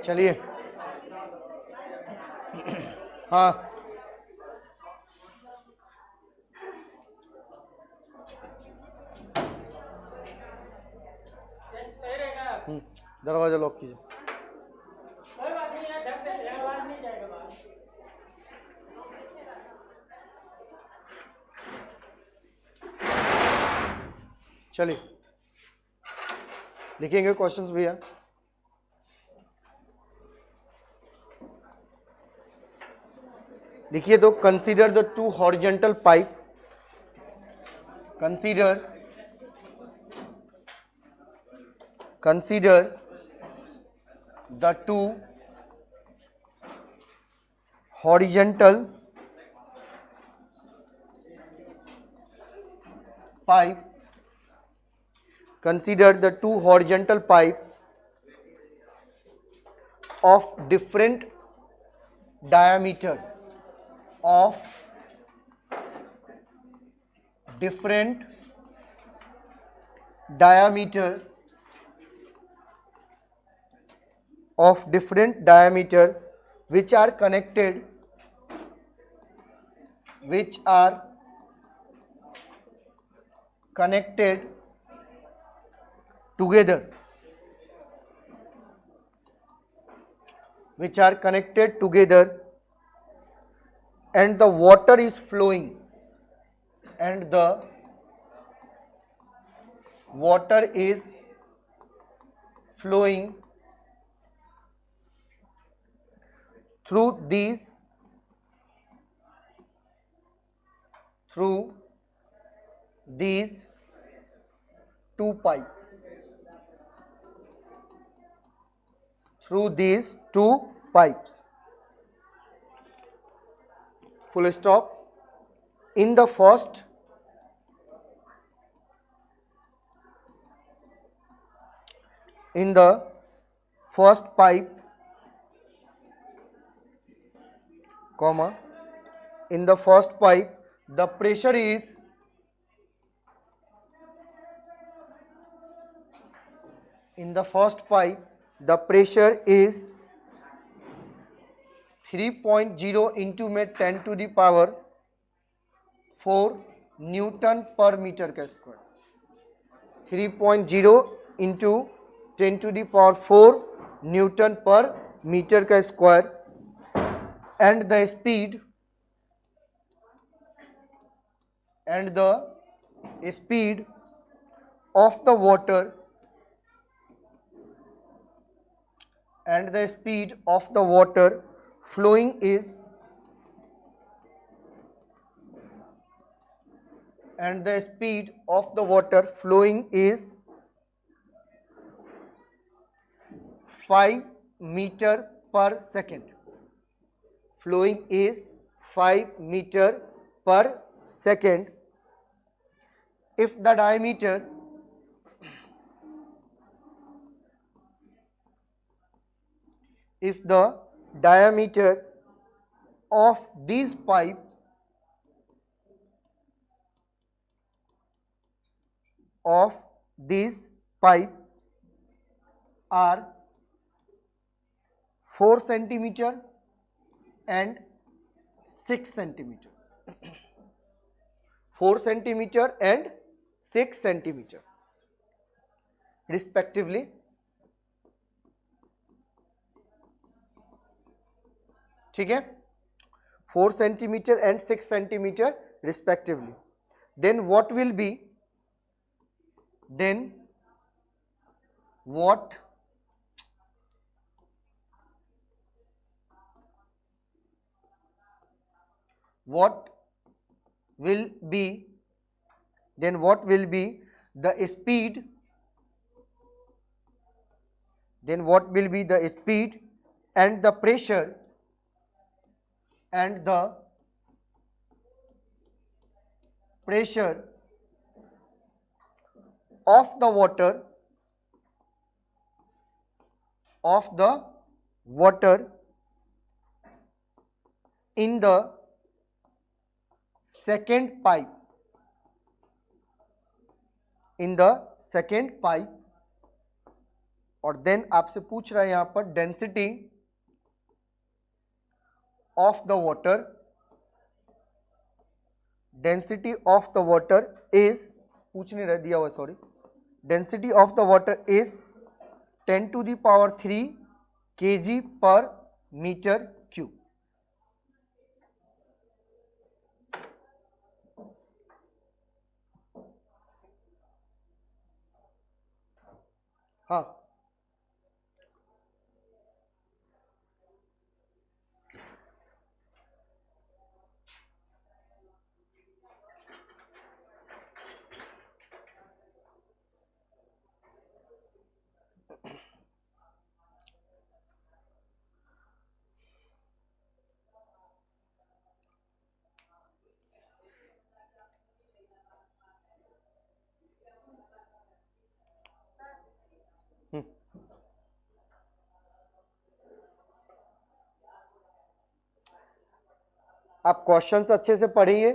चलिए, हाँ दरवाजा लॉक कीजिए। चलिए लिखेंगे क्वेश्चंस भैया। लिखिए तो, consider the two horizontal pipe, consider the two horizontal pipe, consider the two horizontal pipe of different diameter, of different diameter, of different diameter, which are connected together, and the water is flowing, and the water is flowing through these two pipes, full stop. In the first pipe, comma, in the first pipe the pressure is 3.0 into में 10 to the power 4 Newton पर metre का square, 3.0 into 10 to the power 4 Newton पर metre का square, and the speed of the water flowing is 5 meter per second. Flowing is 5 meter per second if the diameter of these pipe are 4 centimeter and 6 centimeter. 4 centimeter and 6 centimeter respectively. ठीक है, 4 centimeter and 6 centimeter respectively. Then what will be the speed and the pressure of the water in the second pipe, और then आपसे पूछ रहा है यहां पर density of the water, density of the water is, पूछ नहीं रहा दिया हुआ, sorry, density of the water is 10⁻³ kg पर मीटर क्यूब। हाँ, आप क्वेश्चंस अच्छे से पढ़िए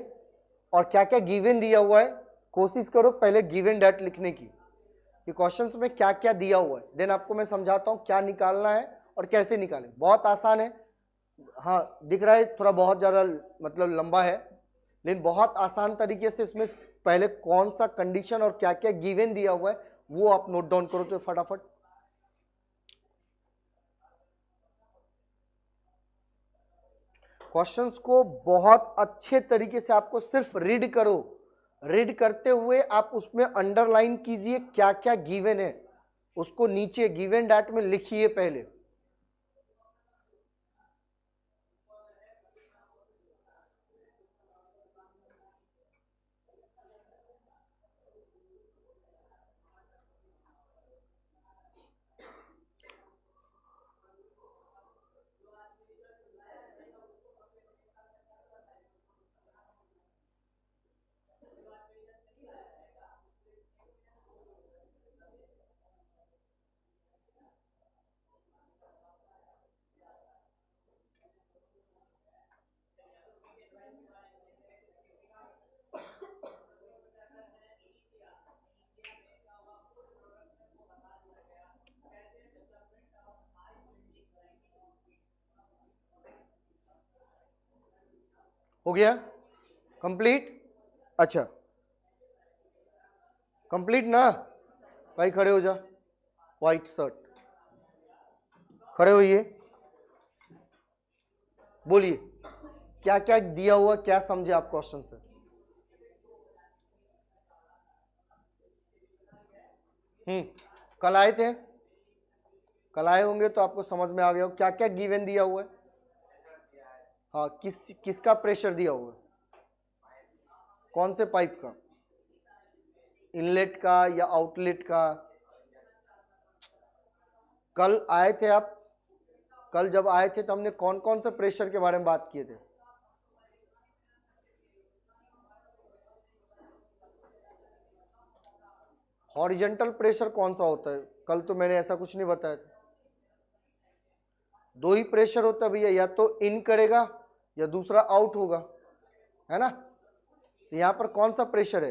और क्या क्या गिवन दिया हुआ है कोशिश करो पहले गिवन डेट लिखने की, कि क्वेश्चंस में क्या क्या दिया हुआ है, देन आपको मैं समझाता हूँ क्या निकालना है और कैसे निकालें। बहुत आसान है, हाँ दिख रहा है थोड़ा बहुत ज़्यादा मतलब लंबा है, लेकिन बहुत आसान तरीके से इसमें पहले कौन सा कंडीशन और क्या क्या गिवन दिया हुआ है वो आप नोट डाउन करो तो फटाफट। क्वेश्चंस को बहुत अच्छे तरीके से आपको सिर्फ रीड करो, रीड करते हुए आप उसमें अंडरलाइन कीजिए क्या क्या गिवन है, उसको नीचे गिवन डैट में लिखिए पहले। हो गया कंप्लीट? अच्छा कंप्लीट ना भाई, खड़े हो जा, व्हाइट शर्ट खड़े होइए, बोलिए क्या क्या दिया हुआ, क्या समझे आप क्वेश्चन से। कल आए थे, कल आए होंगे तो आपको समझ में आ गया हो क्या क्या गिवन दिया हुआ है। हाँ, किसका प्रेशर दिया हुआ है, कौन से पाइप का, इनलेट का या आउटलेट का। कल आए थे आप, कल जब आए थे तो हमने कौन कौन से प्रेशर के बारे में बात किए थे। हॉरिजॉन्टल प्रेशर कौन सा होता है, कल तो मैंने ऐसा कुछ नहीं बताया था। दो ही प्रेशर होता है भैया, या तो इन करेगा या दूसरा आउट होगा, है ना। तो यहां पर कौन सा प्रेशर है,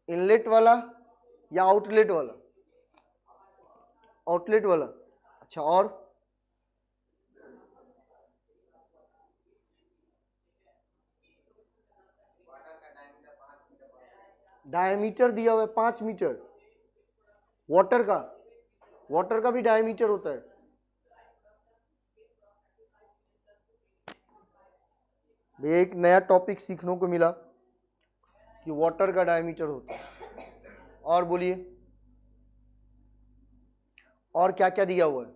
इनलेट वाला या आउटलेट वाला, आउटलेट वाला। अच्छा, और डायमीटर दिया हुआ है 5 मीटर, वाटर का भी डायमीटर होता है। एक नया टॉपिक सीखने को मिला कि वाटर का डायमीटर होता है। और बोलिए और क्या क्या दिया हुआ है।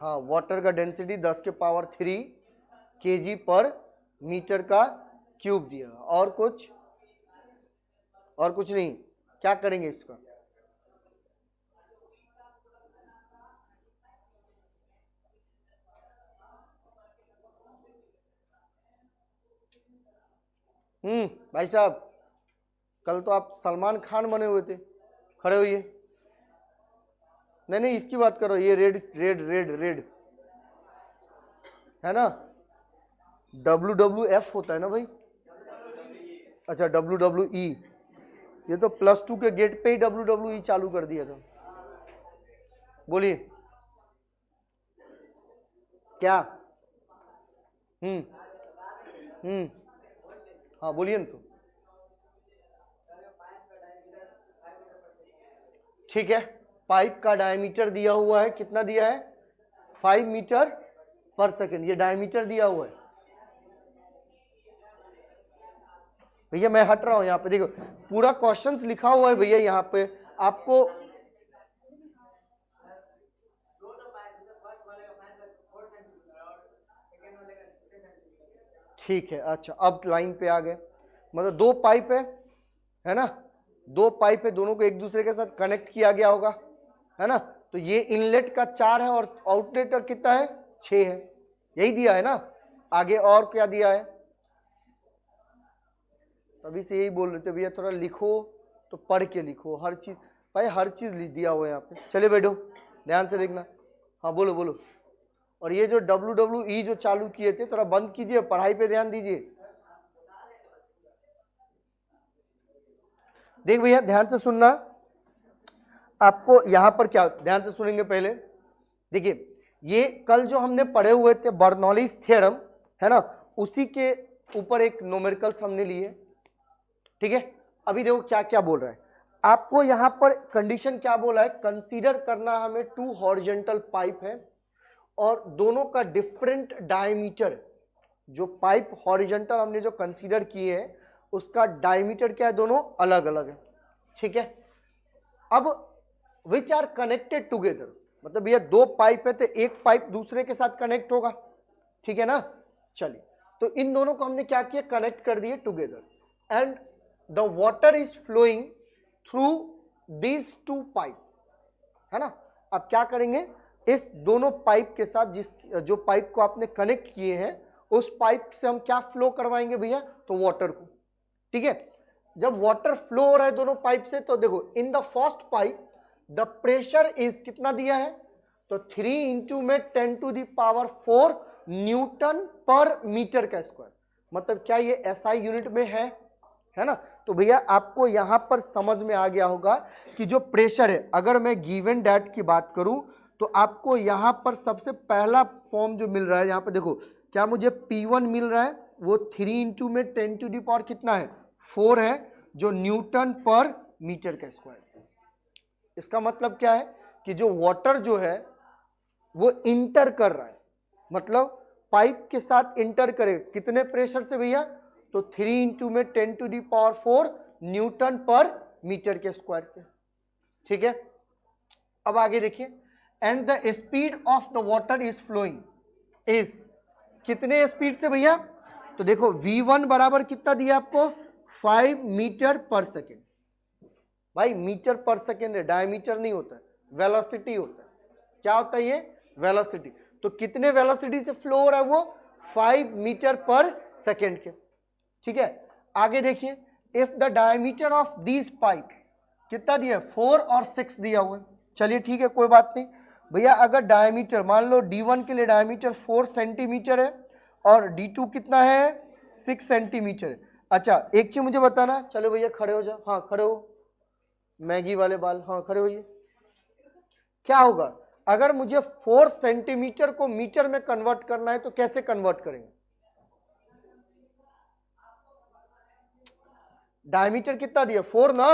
हाँ, वाटर का डेंसिटी 10⁻³ kg पर मीटर का क्यूब दिया, और कुछ, और कुछ नहीं। क्या करेंगे इसका, भाई साहब कल तो आप सलमान खान बने हुए थे, खड़े होइए। नहीं नहीं, इसकी बात करो, ये रेड रेड रेड रेड है ना, WWF होता है ना भाई। अच्छा, WWE, ये तो +2 के गेट पे ही WWE चालू कर दिया था। बोलिए क्या? हाँ बोलिए ना। तो ठीक है, पाइप का डायमीटर दिया हुआ है, कितना दिया है? 5 मीटर पर सेकेंड, ये डायमीटर दिया हुआ है। भैया मैं हट रहा हूं यहाँ पे, देखो पूरा क्वेश्चंस लिखा हुआ है भैया यहाँ पे आपको। ठीक है, अच्छा अब लाइन पे आ गए। मतलब 2 पाइप है ना, 2 पाइप है, दोनों को एक दूसरे के साथ कनेक्ट किया गया होगा, है ना। तो ये इनलेट का 4 है और आउटलेट का कितना है? 6 है, यही दिया है ना। आगे और क्या दिया है? तभी से यही बोल रहे थे भैया थोड़ा लिखो तो पढ़ के लिखो, हर चीज भाई हर चीज लिख दिया हुआ है यहाँ पे। चलिए बैठो, ध्यान से देखना। हाँ बोलो बोलो। और ये जो WWE जो चालू किए थे थोड़ा बंद कीजिए, पढ़ाई पे ध्यान दीजिए। देख भैया ध्यान से सुनना, आपको यहां पर क्या ध्यान से सुनेंगे पहले। देखिए ये कल जो हमने पढ़े हुए थे बर्नौलीज थ्योरम, है ना, उसी के ऊपर एक न्यूमेरिकल्स हमने लिए, ठीक है। अभी देखो क्या क्या बोल रहा है आपको यहां पर, कंडीशन क्या बोला है? कंसीडर करना हमें 2 हॉरिजॉन्टल पाइप है और दोनों का डिफरेंट डायमीटर। जो पाइप हॉरिजॉन्टल हमने जो कंसीडर किए हैं उसका डायमीटर क्या है? दोनों अलग अलग है, ठीक है। अब विच आर कनेक्टेड टुगेदर, मतलब भैया 2 पाइप है तो एक पाइप दूसरे के साथ कनेक्ट होगा, ठीक है ना। चलिए तो इन दोनों को हमने क्या किया? कनेक्ट कर दिए together, and the water is flowing through these 2 pipe, है ना। अब क्या करेंगे? इस दोनों पाइप के साथ जो पाइप को आपने कनेक्ट किए हैं उस पाइप से हम क्या फ्लो करवाएंगे भैया? तो वाटर को, ठीक है। जब वाटर फ्लो हो रहा है दोनों पाइप से, तो देखो in the first pipe the pressure is कितना दिया है? तो 3 इंटू में 10⁴ न्यूटन पर मीटर का स्क्वायर। मतलब क्या ये SI यूनिट में है ना। तो भैया आपको यहां पर समझ में आ गया होगा कि जो प्रेशर है, अगर मैं गिवन दैट की बात करूं तो आपको यहां पर सबसे पहला फॉर्म जो मिल रहा है, यहां पर देखो क्या मुझे P1 मिल रहा है, वो 3 इंटू में 10⁴ कितना है? 4 है, जो न्यूटन पर मीटर का स्क्वायर। इसका मतलब क्या है कि जो वाटर जो है वो इंटर कर रहा है, मतलब पाइप के साथ इंटर करे कितने प्रेशर से भैया? तो 3 इंटू में 10⁴ न्यूटन पर मीटर के स्क्वायर से, ठीक है। अब आगे देखिए, and the speed of the water is following is कितने स्पीड से भैया? तो देखो V1 बराबर कितना दिया आपको? 5 मीटर पर सेकेंड। भाई मीटर पर सेकेंड है, डायमीटर नहीं होता है, वेलोसिटी होता है। क्या होता है ये? वेलोसिटी। तो कितने वेलोसिटी से फ्लो हो रहा है वो? 5 मीटर पर सेकेंड के, ठीक है। आगे देखिए, if the diameter of this pipe कितना दिया? 4 और 6 दिया हुआ है। चलिए ठीक है, कोई बात नहीं भैया। अगर डायमीटर मान लो D1 के लिए डायमीटर 4 सेंटीमीटर है और D2 कितना है? 6 सेंटीमीटर है। अच्छा एक चीज मुझे बताना, चलो भैया खड़े हो जाओ, हाँ खड़े हो, मैगी वाले बाल, हाँ खड़े होइए। क्या होगा अगर मुझे 4 सेंटीमीटर को मीटर में कन्वर्ट करना है तो कैसे कन्वर्ट करेंगे? डायमीटर कितना दिया? 4 ना,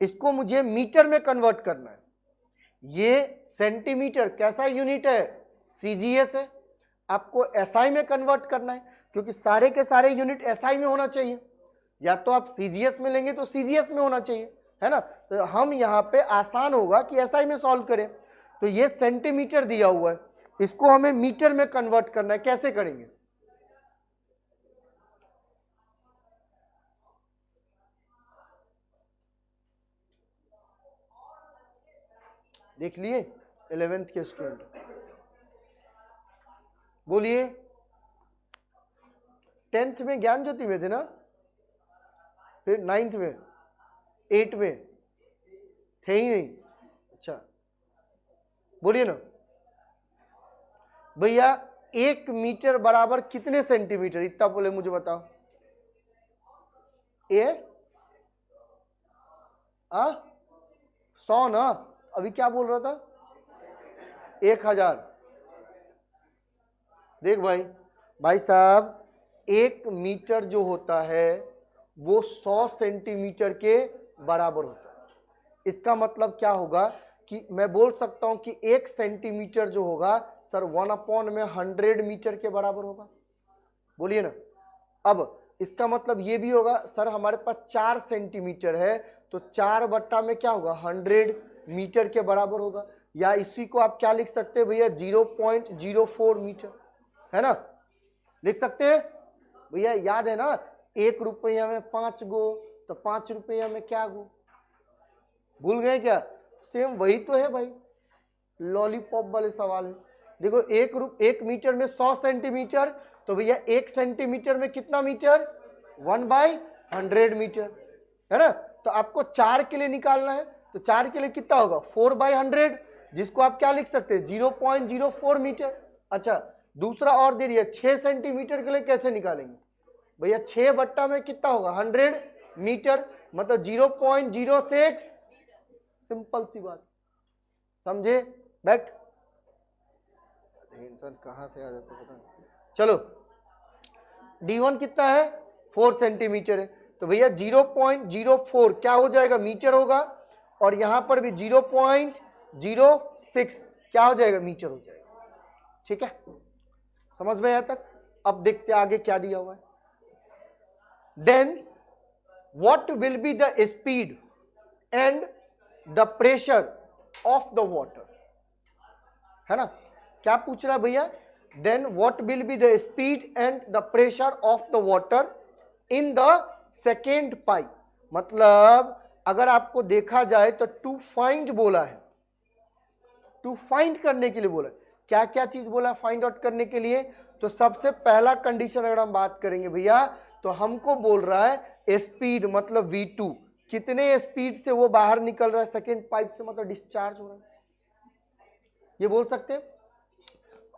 इसको मुझे मीटर में कन्वर्ट करना है। ये सेंटीमीटर कैसा यूनिट है? CGS है। आपको SI में कन्वर्ट करना है क्योंकि सारे के सारे यूनिट SI में होना चाहिए, या तो आप CGS में लेंगे तो CGS में होना चाहिए, है ना। तो हम यहाँ पे आसान होगा कि SI में सॉल्व करें। तो ये सेंटीमीटर दिया हुआ है, इसको हमें मीटर में कन्वर्ट करना है, कैसे करेंगे? देख लिए 11th के स्टूडेंट, बोलिए। 10th में ज्ञान ज्योति में थे ना, फिर 9th में, 8 में थे ही नहीं। अच्छा बोलिए ना भैया, 1 मीटर बराबर कितने सेंटीमीटर? इतना बोले मुझे बताओ। 100 ना, अभी क्या बोल रहा था 1000। देख भाई साहब, 1 मीटर जो होता है वो 100 सेंटीमीटर के बराबर होता है। इसका मतलब क्या होगा कि मैं बोल सकता हूं कि 1 सेंटीमीटर जो होगा सर 1/100 मीटर के बराबर होगा। बोलिए ना। अब इसका मतलब ये भी होगा सर हमारे पास 4 सेंटीमीटर है तो 4 में क्या होगा 100 मीटर के बराबर होगा। या इसी को आप क्या लिख सकते हैं भैया 0.04 मीटर, है ना, लिख सकते हैं भैया। याद है ना 1 रुपया में 5 गो, तो 5 रुपया में क्या गो, भूल गए क्या? सेम वही तो है भाई, लॉलीपॉप वाले सवाल है। देखो 1 मीटर में 100 सेंटीमीटर, तो भैया 1 सेंटीमीटर में कितना मीटर 1/100 मीटर, है ना। तो आपको 4 के लिए निकालना है, तो 4 के लिए कितना होगा 4/100, जिसको आप क्या लिख सकते हैं 0.04 मीटर। अच्छा दूसरा और दे दिया 6 सेंटीमीटर के लिए कैसे निकालेंगे भैया, 6 में कितना होगा 100 मीटर, मतलब 0.06, सिंपल सी बात, समझे? बैठ, टेंशन कहां से आ जाता पता नहीं। चलो D1 कितना है 4 सेंटीमीटर है, तो भैया 0.04 क्या हो जाएगा मीटर होगा, और यहां पर भी 0.06 क्या हो जाएगा मीटर हो जाएगा। ठीक है, समझ में आया तक? अब देखते आगे क्या दिया हुआ है। Then what will be the speed and the pressure of the water, है ना। क्या पूछ रहा है भैया, then what will be the speed and the pressure of the water in the second pipe. मतलब अगर आपको देखा जाए तो टू फाइंड बोला है, टू फाइंड करने के लिए बोला है। क्या क्या चीज बोला फाइंड आउट करने के लिए? तो सबसे पहला कंडीशन अगर हम बात करेंगे भैया, तो हमको बोल रहा है स्पीड, मतलब V2 कितने स्पीड से वो बाहर निकल रहा है सेकेंड पाइप से, मतलब डिस्चार्ज हो रहा है, ये बोल सकते हैं।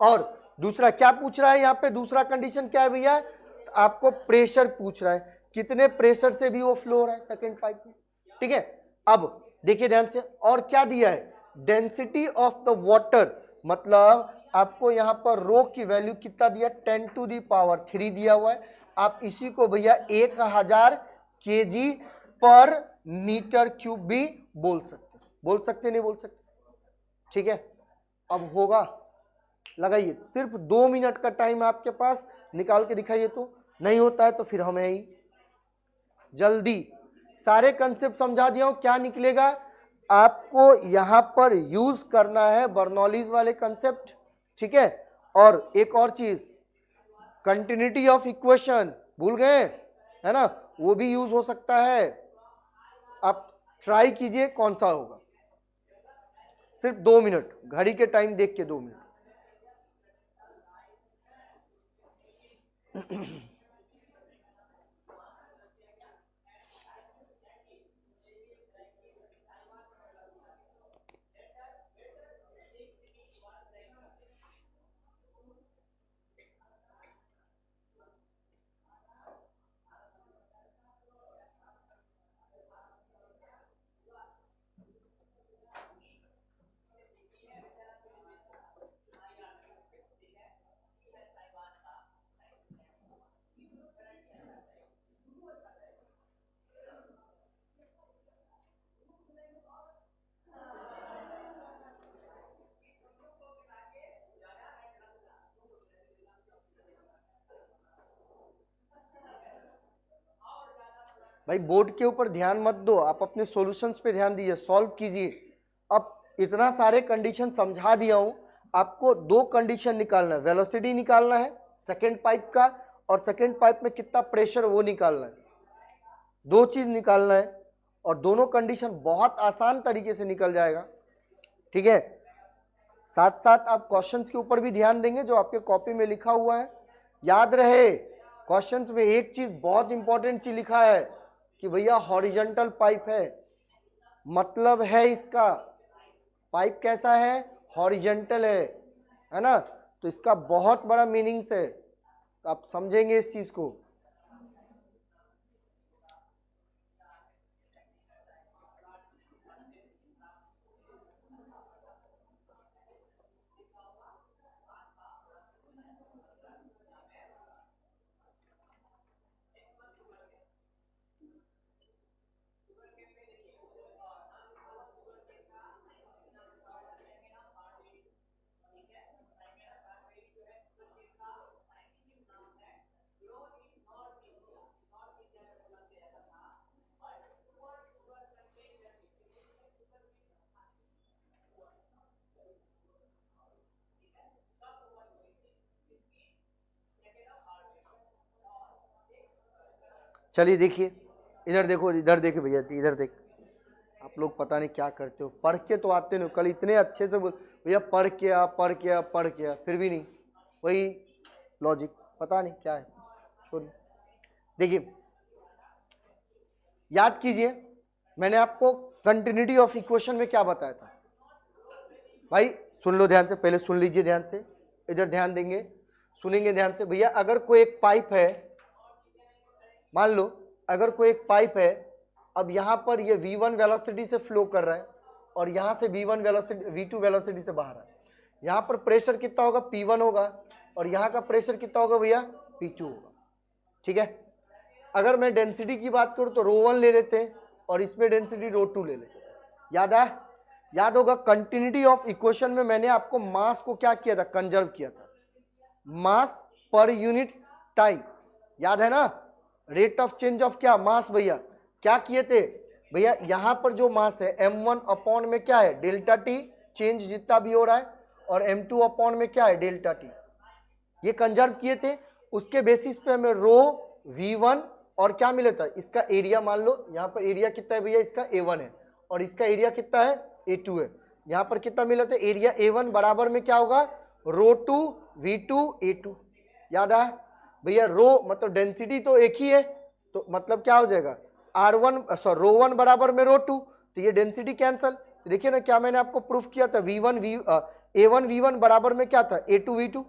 और दूसरा क्या पूछ रहा है यहाँ पे, दूसरा कंडीशन क्या है भैया, आपको प्रेशर पूछ रहा है, कितने प्रेशर से भी वो फ्लो हो रहा है सेकेंड पाइप में। ठीक है, अब देखिए ध्यान से, और क्या दिया है डेंसिटी ऑफ द वाटर, मतलब आपको यहाँ पर रो की वैल्यू कितना दिया 10⁻³ दिया हुआ है। आप इसी को भैया 1000 kg पर मीटर क्यूब भी बोल सकते नहीं बोल सकते। ठीक है, अब होगा, लगाइए, सिर्फ 2 मिनट का टाइम आपके पास, निकाल के दिखाइए। तो नहीं होता है तो फिर हमें ही जल्दी सारे कंसेप्ट समझा दिया हूं। क्या निकलेगा आपको यहां पर यूज करना है बर्नौलीज वाले कंसेप्ट। ठीक है, और एक और चीज कंटिन्यूटी ऑफ इक्वेशन भूल गए, है ना, वो भी यूज हो सकता है। आप ट्राई कीजिए कौन सा होगा, सिर्फ 2 मिनट, घड़ी के टाइम देख के 2 मिनट। भाई बोर्ड के ऊपर ध्यान मत दो, आप अपने सॉल्यूशंस पे ध्यान दीजिए, सॉल्व कीजिए। अब इतना सारे कंडीशन समझा दिया हूं, आपको 2 कंडीशन निकालना है, वेलोसिटी निकालना है सेकेंड पाइप का, और सेकेंड पाइप में कितना प्रेशर वो निकालना है। 2 चीज निकालना है, और दोनों कंडीशन बहुत आसान तरीके से निकल जाएगा। ठीक है, साथ साथ आप क्वेश्चंस के ऊपर भी ध्यान देंगे जो आपके कॉपी में लिखा हुआ है। याद रहे क्वेश्चंस में एक चीज बहुत इंपॉर्टेंट चीज लिखा है कि भैया हॉरिजॉन्टल पाइप है, मतलब है इसका पाइप कैसा है हॉरिजॉन्टल है ना, तो इसका बहुत बड़ा मीनिंग्स है, तो आप समझेंगे इस चीज को। चलिए देखिए, इधर देखो, इधर देखिए भैया, इधर देख। आप लोग पता नहीं क्या करते हो, पढ़ के तो आते नहीं, कल इतने अच्छे से बोल भैया पढ़ के आ, पढ़ के आ, पढ़ के आ, फिर भी नहीं वही लॉजिक, पता नहीं क्या है। छोड़िए, देखिए याद कीजिए, मैंने आपको कंटिन्यूटी ऑफ इक्वेशन में क्या बताया था भाई, सुन लो ध्यान से, पहले सुन लीजिए ध्यान से, इधर ध्यान देंगे, सुनेंगे ध्यान से। भैया अगर कोई एक पाइप है, मान लो अगर कोई एक पाइप है, अब यहां पर ये v1 वेलोसिटी से फ्लो कर रहा है और यहां से v1 वेलोसिटी v2 वेलोसिटी से बाहर है। यहां पर प्रेशर कितना होगा, P1 होगा, और यहां का प्रेशर कितना होगा भैया, P2 होगा। ठीक है, अगर मैं डेंसिटी की बात करूं तो ρ1 ले लेते हैं और इसमें डेंसिटी ρ2 ले लेते हैं। याद है, याद होगा कंटिन्यूटी ऑफ इक्वेशन में मैंने आपको मास को क्या किया था, कंजर्व किया था, मास पर यूनिट टाइम, याद है ना, रेट ऑफ चेंज ऑफ क्या, मास। भैया क्या किए थे भैया, यहां पर जो मास है m1 अपॉन में क्या है, डेल्टा टी, चेंज जितना भी हो रहा है, और m2 अपॉन में क्या है, डेल्टा टी, ये कंजर्व किए थे। उसके बेसिस पे हमें रो v1 और क्या मिला था, इसका एरिया, मान लो यहाँ पर एरिया कितना है भैया, इसका a1 है और इसका एरिया कितना है, a2 है। यहाँ पर कितना मिला था, एरिया a1 बराबर में क्या होगा, ρ2 v2 a2। याद आया भैया, रो मतलब डेंसिटी तो एक ही है, तो मतलब क्या हो जाएगा, ρ1 बराबर में ρ2, तो ये डेंसिटी कैंसल। तो देखिए ना क्या मैंने आपको प्रूफ किया था, a1 v1 बराबर में क्या था, a2 v2,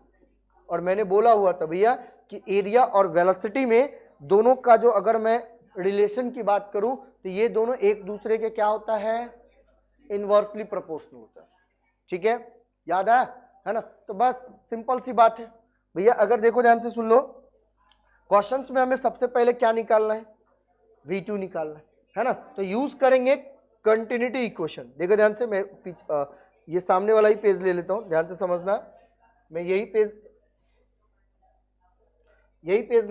और मैंने बोला हुआ था भैया कि एरिया और वेलोसिटी में दोनों का जो अगर मैं रिलेशन की बात करूं तो ये दोनों एक दूसरे के क्या होता है, इनवर्सली प्रोपोर्शनल होता है। ठीक है, याद है ना, तो बस सिंपल सी बात है भैया। अगर देखो ध्यान से सुन लो, क्वेश्चंस में हमें सबसे पहले क्या निकालना है, v2 निकालना है ना, तो यूज करेंगे कंटिन्यूटी इक्वेशन। देखो ध्यान से, मैं ये सामने वाला ही पेज ले लेता हूं, ध्यान से समझना, मैं यही पेज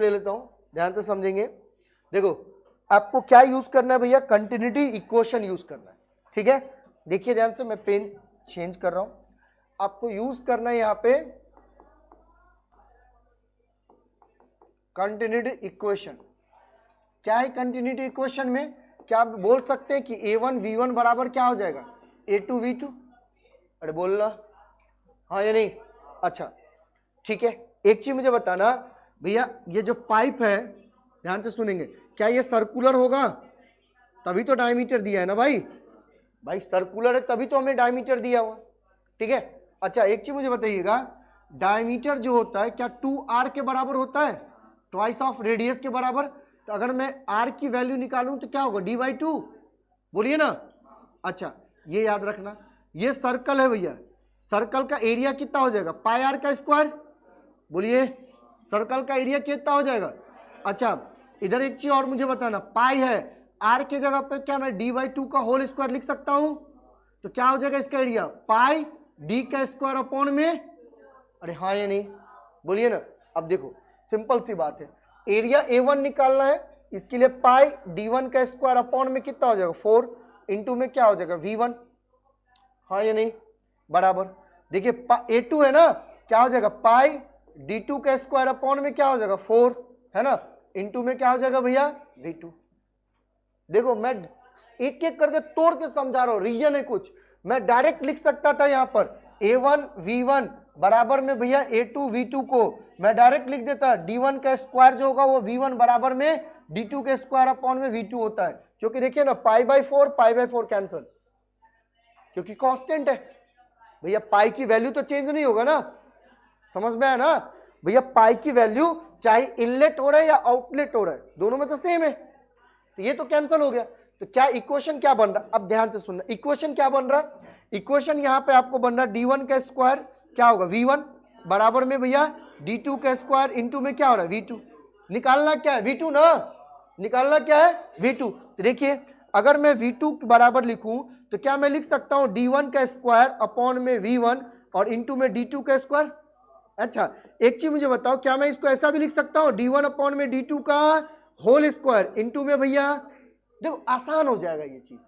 ले लेता हूं, ध्यान से समझेंगे। देखो आपको क्या यूज करना है भैया, कंटिन्यूटी इक्वेशन यूज करना है। ठीक है, देखिए ध्यान से, मैं पेन चेंज कर रहा हूं, आपको यूज करना है यहां पे कंटिन्यूटी इक्वेशन। क्या है कंटिन्यूटी इक्वेशन में, क्या आप बोल सकते हैं कि a1 v1 बराबर क्या हो जाएगा, a2 v2, अरे बोलना हाँ या नहीं। अच्छा ठीक है, एक चीज मुझे बताना भैया, ये जो पाइप है, ध्यान से सुनेंगे, क्या ये सर्कुलर होगा, तभी तो डायमीटर दिया है ना भाई, भाई सर्कुलर है तभी तो हमें डायमीटर दिया हुआ। ठीक है, अच्छा एक चीज मुझे बताइएगा, डायमीटर जो होता है क्या 2r के बराबर होता है, ट्वाइस ऑफ रेडियस के बराबर। तो अगर मैं r की वैल्यू निकालूं तो क्या होगा, d/2, बोलिए ना। अच्छा ये याद रखना, ये सर्कल है भैया, सर्कल का एरिया कितना हो जाएगा, पाई r का स्क्वायर, बोलिए सर्कल का एरिया कितना हो जाएगा। अच्छा इधर एक चीज और मुझे बताना, पाई है, r के जगह पे क्या मैं d/2 का होल स्क्वायर लिख सकता हूं, तो क्या हो जाएगा इसका एरिया, पाई d का स्क्वायर अपॉन में, अरे हाँ या नहीं, बोलिए ना। अब देखो सिंपल सी बात है, एरिया a1 निकालना है, इसके लिए पाई d1 का स्क्वायर अपॉन में कितना हो जाएगा, 4 इंटू में क्या हो जाएगा v1, हाँ या नहीं, बराबर। देखिए a2 है ना, क्या हो जाएगा, पाई d2 का स्क्वायर अपॉन में क्या हो जाएगा, 4 है ना, इंटू में क्या हो जाएगा भैया, v2। देखो मैं एक एक करके तोड़ के समझा रहा हूं, रीजन है कुछ, मैं डायरेक्ट लिख सकता था यहां पर a1 v1 बराबर में भैया a2 v2 को मैं डायरेक्ट लिख देता, d1 का स्क्वायर जो होगा वो v1 बराबर में d2 के स्क्वायर अपॉन में v2 होता है, क्योंकि देखिए ना पाई/4 कैंसल, क्योंकि कांस्टेंट है भैया, पाई की वैल्यू तो चेंज नहीं होगा ना, समझ में आया ना भैया, पाई की वैल्यू चाहे इनलेट हो रहा है या आउटलेट हो रहा है, दोनों में तो सेम है, तो ये तो कैंसिल हो गया। तो क्या इक्वेशन क्या बन रहा, अब ध्यान से सुनना, इक्वेशन क्या बन रहा, इक्वेशन यहां पे आपको बन रहा d1 का स्क्वायर क्या होगा, v1 बराबर में भैया d2 का स्क्वायर इंटू में क्या हो रहा है, v2, निकालना क्या है, v2 ना, निकालना क्या है, v2। तो देखिए अगर मैं v2 बराबर लिखूं तो क्या मैं लिख सकता हूं d1 का स्क्वायर अपॉन में v1 और इंटू में d2 का स्क्वायर। अच्छा एक चीज मुझे बताओ, क्या मैं इसको ऐसा भी लिख सकता हूं d1 अपॉन में d2 का होल स्क्वायर इंटू में भैया, देखो आसान हो जाएगा ये चीज,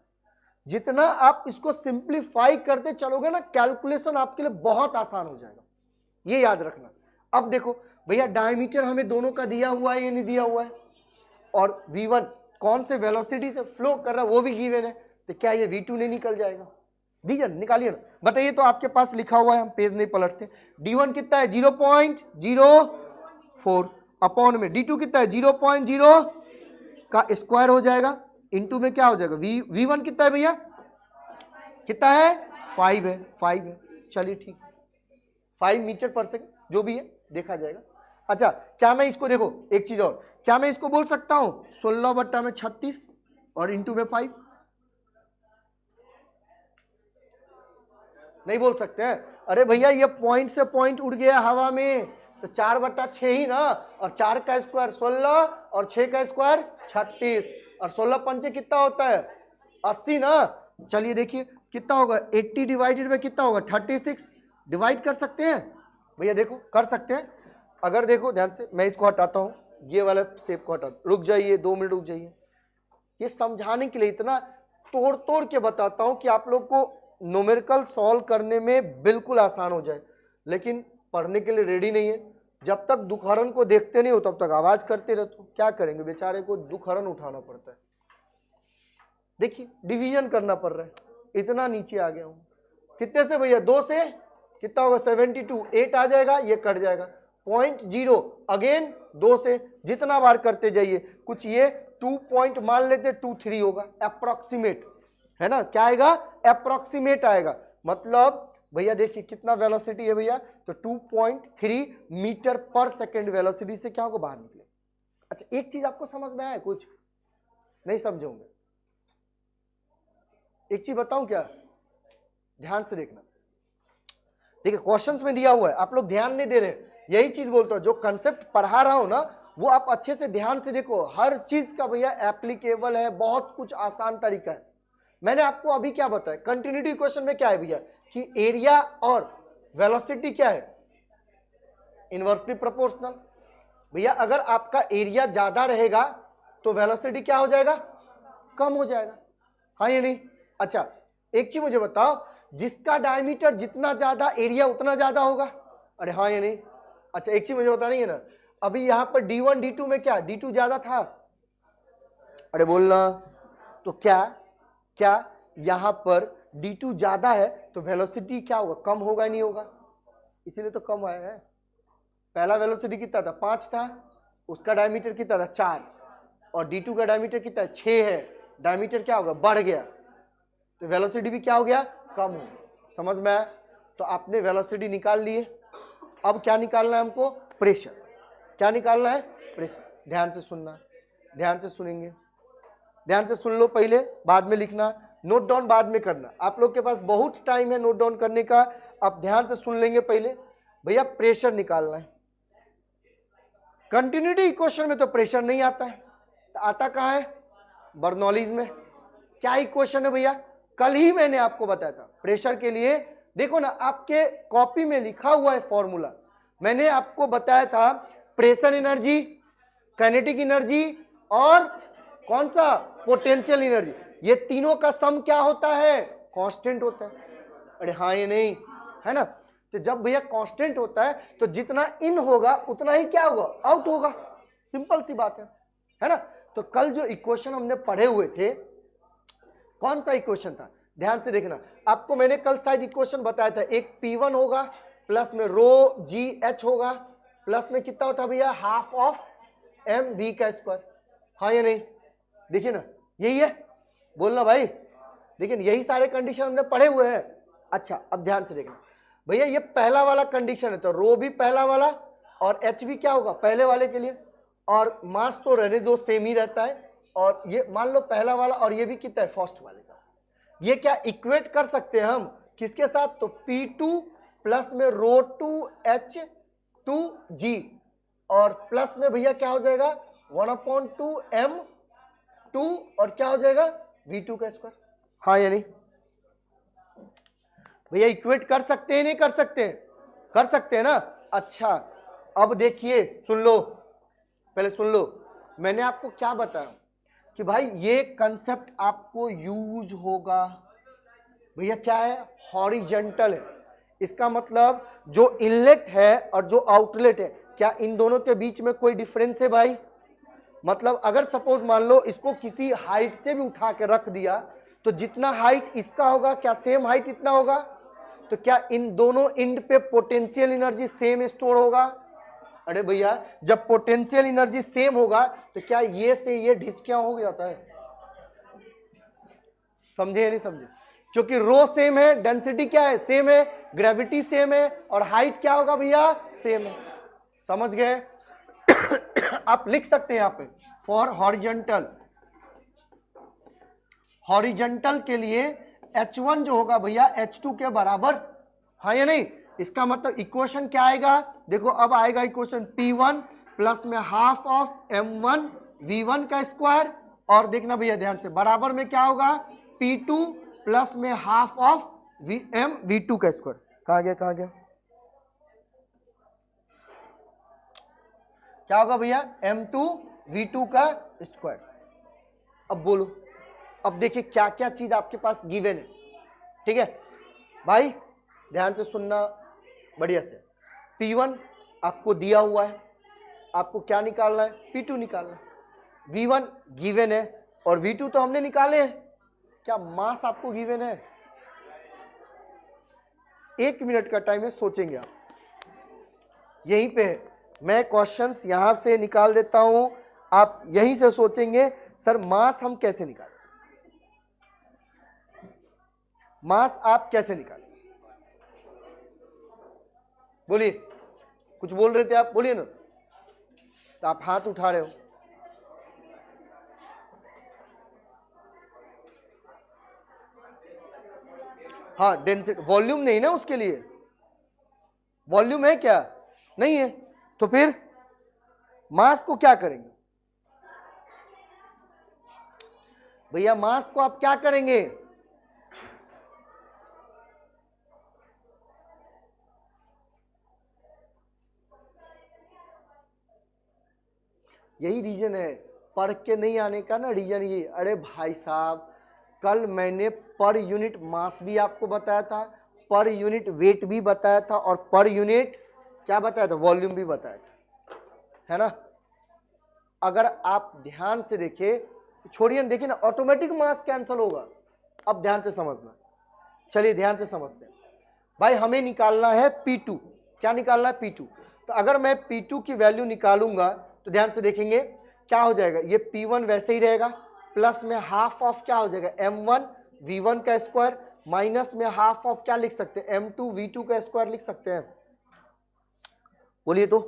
जितना आप इसको सिंप्लीफाई करते चलोगे ना, कैलकुलेशन आपके लिए बहुत आसान हो जाएगा, ये याद रखना। अब देखो भैया डायमीटर हमें दोनों का दिया हुआ है या नहीं दिया हुआ है, और V1 कौन से वेलोसिटी से फ्लो कर रहा है वो भी गिवन है, तो क्या ये V2 नहीं निकल जाएगा? दीजिए निकालिए ना, बताइए। तो आपके पास लिखा हुआ है, हम पेज नहीं पलटते। D1 कितना है? 0.04 अपॉन में D2 कितना है? 0.0 का स्क्वायर हो जाएगा, इनटू में क्या हो जाएगा? V1 कितना है भैया? कितना है? 5 है, 5 है। चलिए ठीक है, 5 मीटर पर सेकंड जो भी है देखा जाएगा। अच्छा, क्या मैं इसको, देखो एक चीज और, क्या मैं इसको बोल सकता हूं 16/36 और इंटू में 5? नहीं बोल सकते हैं। अरे भैया ये पॉइंट से पॉइंट उड़ गया हवा में, तो 4/6 ही ना, और 4 का स्क्वायर 16 और 6 का स्क्वायर 36 और 16 पंचे कितना होता है? 80 ना। चलिए देखिए कितना होगा, 80 डिवाइडेड में कितना होगा? 36। डिवाइड कर सकते हैं भैया? देखो कर सकते हैं। अगर देखो ध्यान से, मैं इसको हटाता हूं, ये वाला शेप को हटा, रुक जाइए 2 मिनट रुक जाइए। ये समझाने के लिए इतना तोड़ तोड़ के बताता हूं कि आप लोग को न्यूमेरिकल सॉल्व करने में बिल्कुल आसान हो जाए, लेकिन पढ़ने के लिए रेडी नहीं है। जब तक दुखहरण को देखते नहीं हो तब तक आवाज करते रहते हो। क्या करेंगे, बेचारे को दुखहरण उठाना पड़ता है। देखिए डिवीजन करना पड़ रहा है, इतना नीचे आ गया हूं। कितने से भैया? 2 से कितना होगा? 72। 8 आ जाएगा, ये कट जाएगा। 0.0 अगेन 2 से, जितना बार करते जाइए। कुछ ये 2 पॉइंट मान लेते, 2-3 होगा अप्रोक्सीमेट, है ना? क्या आएगा? अप्रोक्सीमेट आएगा। मतलब भैया देखिए कितना वेलोसिटी है भैया, तो 2.3 मीटर पर सेकेंड वेलोसिटी से क्या होगा? बाहर निकले। अच्छा एक चीज आपको समझ में आया? कुछ नहीं समझे होंगे। एक चीज बताऊं क्या, ध्यान से देखना। देखिए क्वेश्चंस में दिया हुआ है, आप लोग ध्यान नहीं दे रहे। यही चीज बोलता हूं, जो कंसेप्ट पढ़ा रहा हूं ना, वो आप अच्छे से ध्यान से देखो। हर चीज का भैया एप्लीकेबल है, बहुत कुछ आसान तरीका है। मैंने आपको अभी क्या बताया, कंटिन्यूटी इक्वेशन में क्या है भैया, कि एरिया और वेलोसिटी क्या है? Inversely proportional. भैया अगर आपका एरिया ज्यादा रहेगा तो वेलोसिटी क्या हो जाएगा? कम हो जाएगा, हाँ या नहीं? अच्छा एक चीज मुझे बताओ, जिसका डायमीटर जितना ज्यादा एरिया उतना ज्यादा होगा, अरे हाँ या नहीं? अच्छा एक चीज मुझे बताना ही है ना, अभी यहां पर D1 D2 में क्या D2 ज्यादा था? अरे बोलना, तो क्या यहां पर D2 ज्यादा है तो वेलोसिटी क्या होगा? कम होगा नहीं होगा? इसीलिए तो कम आया है। पहला वेलोसिटी कितना था? 5 था, उसका डायमीटर कितना था? 4, और D2 का डायमीटर कितना है? 6 है। डायमीटर क्या होगा? बढ़ गया, तो वेलोसिटी भी क्या हो गया? कम हो गया। समझ में आया? तो आपने वेलोसिटी निकाल लिए। अब क्या निकालना है हमको? प्रेशर। क्या निकालना है? प्रेशर। ध्यान से सुनना, ध्यान से सुनेंगे, ध्यान से सुन लो पहले, बाद में लिखना। नोट डाउन बाद में करना, आप लोग के पास बहुत टाइम है नोट डाउन करने का। अब ध्यान से सुन लेंगे पहले। भैया प्रेशर निकालना है। कंटिन्यूटी इक्वेशन में तो प्रेशर नहीं आता है, तो आता कहां है? बर्नौलीज में। क्या इक्वेशन है भैया? कल ही मैंने आपको बताया था प्रेशर के लिए। देखो ना, आपके कॉपी में लिखा हुआ है फॉर्मूला। मैंने आपको बताया था प्रेशर एनर्जी, काइनेटिक एनर्जी और कौन सा? Potential energy. ये तीनों का सम क्या होता है? कांस्टेंट होता है। अरे हाँ ये नहीं है ना? तो जब भैया कांस्टेंट होता है तो जितना इन होगा उतना ही क्या होगा? आउट होगा। सिंपल सी बात है ना? तो कल जो इक्वेशन हमने पढ़े हुए थे, कौन सा इक्वेशन था? ध्यान से देखना। आपको मैंने कल शायद इक्वेशन बताया था, एक P1 होगा प्लस में रो जी एच होगा, प्लस में कितना होता भैया? हाफ ऑफ एम बी का स्क्वायर, हाँ या नहीं? देखिए ना, यही है, बोलना भाई। देखिए यही सारे कंडीशन हमने पढ़े हुए हैं। अच्छा अब ध्यान से देखना भैया, ये पहला वाला कंडीशन है, तो रो भी पहला वाला और एच भी क्या होगा? पहले वाले के लिए। और मास तो रहने दो, सेम ही रहता है। और ये मान लो पहला वाला, और ये भी कितना है? फर्स्ट वाले का। ये क्या इक्वेट कर सकते हैं हम किसके साथ? तो P2 प्लस में रो 2H2G, और प्लस में भैया क्या हो जाएगा? 1/2 M2, और क्या हो जाएगा? V2 का स्क्वायर, हाँ या नहीं? भैया इक्वेट कर सकते हैं नहीं कर सकते? कर सकते हैं ना? अच्छा अब देखिए, सुन लो, पहले सुन लो। मैंने आपको क्या बताया कि भाई ये कंसेप्ट आपको यूज होगा। भैया क्या है? हॉरिजॉन्टल है। इसका मतलब जो इनलेट है और जो आउटलेट है, क्या इन दोनों के बीच में कोई डिफरेंस है भाई? मतलब अगर सपोज मान लो इसको किसी हाइट से भी उठा के रख दिया तो जितना हाइट इसका होगा क्या सेम हाइट इतना होगा? तो क्या इन दोनों एंड पे पोटेंशियल एनर्जी सेम स्टोर होगा? अरे भैया जब पोटेंशियल एनर्जी सेम होगा तो क्या ये से ये ढिचकियां हो जाता है? समझे या नहीं समझे? क्योंकि रो सेम है, डेंसिटी क्या है सेम है, ग्रेविटी सेम है, और हाइट क्या होगा भैया सेम है। समझ गए? आप लिख सकते हैं यहां पे फॉर हॉरिजॉन्टल, हॉरिजॉन्टल के लिए H1 जो होगा भैया H2 के बराबर, हाँ या नहीं? इसका मतलब इक्वेशन क्या आएगा? देखो अब आएगा इक्वेशन P1 प्लस में हाफ ऑफ M1 V1 का स्क्वायर, और देखना भैया ध्यान से बराबर में क्या होगा P2 प्लस में हाफ ऑफ VM V2 का स्क्वायर। कहां गया कहां गया? क्या होगा भैया M2 V2 का स्क्वायर। अब बोलो, अब देखिए क्या क्या चीज आपके पास गिवन है। ठीक है भाई, ध्यान से सुनना बढ़िया से। P1 आपको दिया हुआ है, आपको क्या निकालना है? P2 निकालना है। V1 गिवन है और V2 तो हमने निकाले हैं। क्या मास आपको गिवन है? 1 मिनट का टाइम है, सोचेंगे आप। यहीं पे है, मैं क्वेश्चंस यहां से निकाल देता हूं, आप यहीं से सोचेंगे सर मास हम कैसे निकालें, मास आप कैसे निकालें? बोलिए, कुछ बोल रहे थे आप, बोलिए ना। तो आप हाथ उठा रहे हो। हाँ डेंसिटी, वॉल्यूम नहीं ना उसके लिए, वॉल्यूम है क्या? नहीं है। तो फिर मास को क्या करेंगे भैया? मास को आप क्या करेंगे? यही रीजन है पढ़ के नहीं आने का ना, रीजन ये। अरे भाई साहब कल मैंने पर यूनिट मास भी आपको बताया था, पर यूनिट वेट भी बताया था, और पर यूनिट क्या बताया था? वॉल्यूम भी बताया था, है ना? अगर आप ध्यान से देखें, छोड़िए देखिए ना, ऑटोमेटिक मास कैंसिल होगा। अब ध्यान से समझना, चलिए ध्यान से समझते हैं भाई। हमें निकालना है P2, क्या निकालना है? P2। तो अगर मैं P2 की वैल्यू निकालूंगा तो ध्यान से देखेंगे क्या हो जाएगा, ये P1 वैसे ही रहेगा, प्लस में हाफ ऑफ क्या हो जाएगा M1 V1 का स्क्वायर, माइनस में हाफ ऑफ क्या लिख सकते हैं M2 V2 का स्क्वायर लिख सकते हैं। बोलिए तो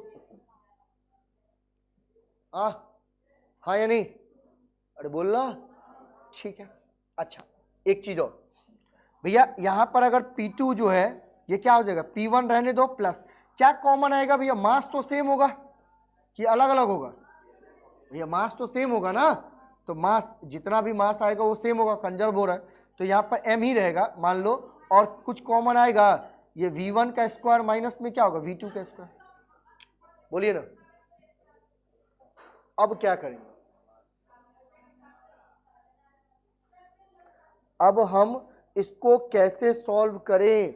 हाँ या नहीं? अरे बोलना, ठीक है। अच्छा एक चीज और भैया, यहां पर अगर P2 जो है ये क्या हो जाएगा, P1 रहने दो, प्लस क्या कॉमन आएगा भैया? मास तो सेम होगा कि अलग अलग होगा? भैया मास तो सेम होगा ना, तो मास जितना भी मास आएगा वो सेम होगा, कंजर्व हो रहा है, तो यहाँ पर m ही रहेगा मान लो, और कुछ कॉमन आएगा, ये V1 का स्क्वायर माइनस में क्या होगा V2 का स्क्वायर। बोलिए ना, अब क्या करेंगे? अब हम इसको कैसे सॉल्व करें?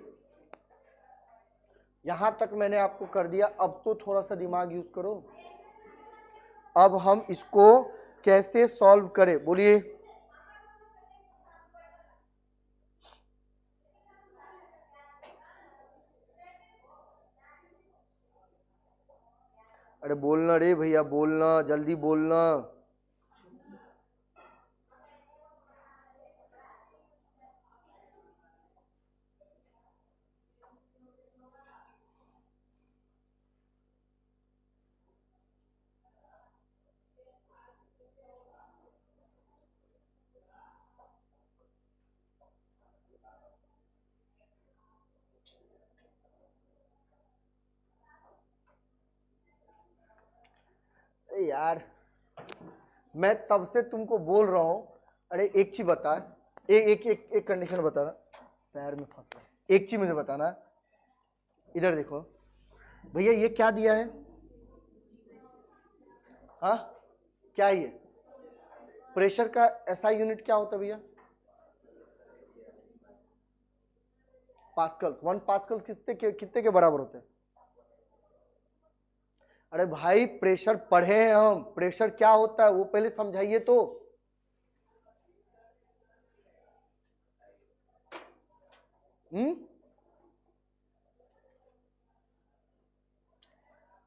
यहां तक मैंने आपको कर दिया, अब तो थोड़ा सा दिमाग यूज करो। अब हम इसको कैसे सॉल्व करें? बोलिए। अरे बोलना रे भैया, बोलना, जल्दी बोलना। अरे यार मैं तब से तुमको बोल रहा हूं। अरे एक चीज बता, एक कंडीशन बताना, पैर में फंस रहा है। एक चीज मुझे बताना, इधर देखो भैया, ये क्या दिया है? हाँ क्या ये प्रेशर का एसआई यूनिट क्या होता है भैया? पास्कल। 1 पास्कल कितने के बराबर होते हैं? अरे भाई प्रेशर पढ़े हैं हम, प्रेशर क्या होता है वो पहले समझाइए तो।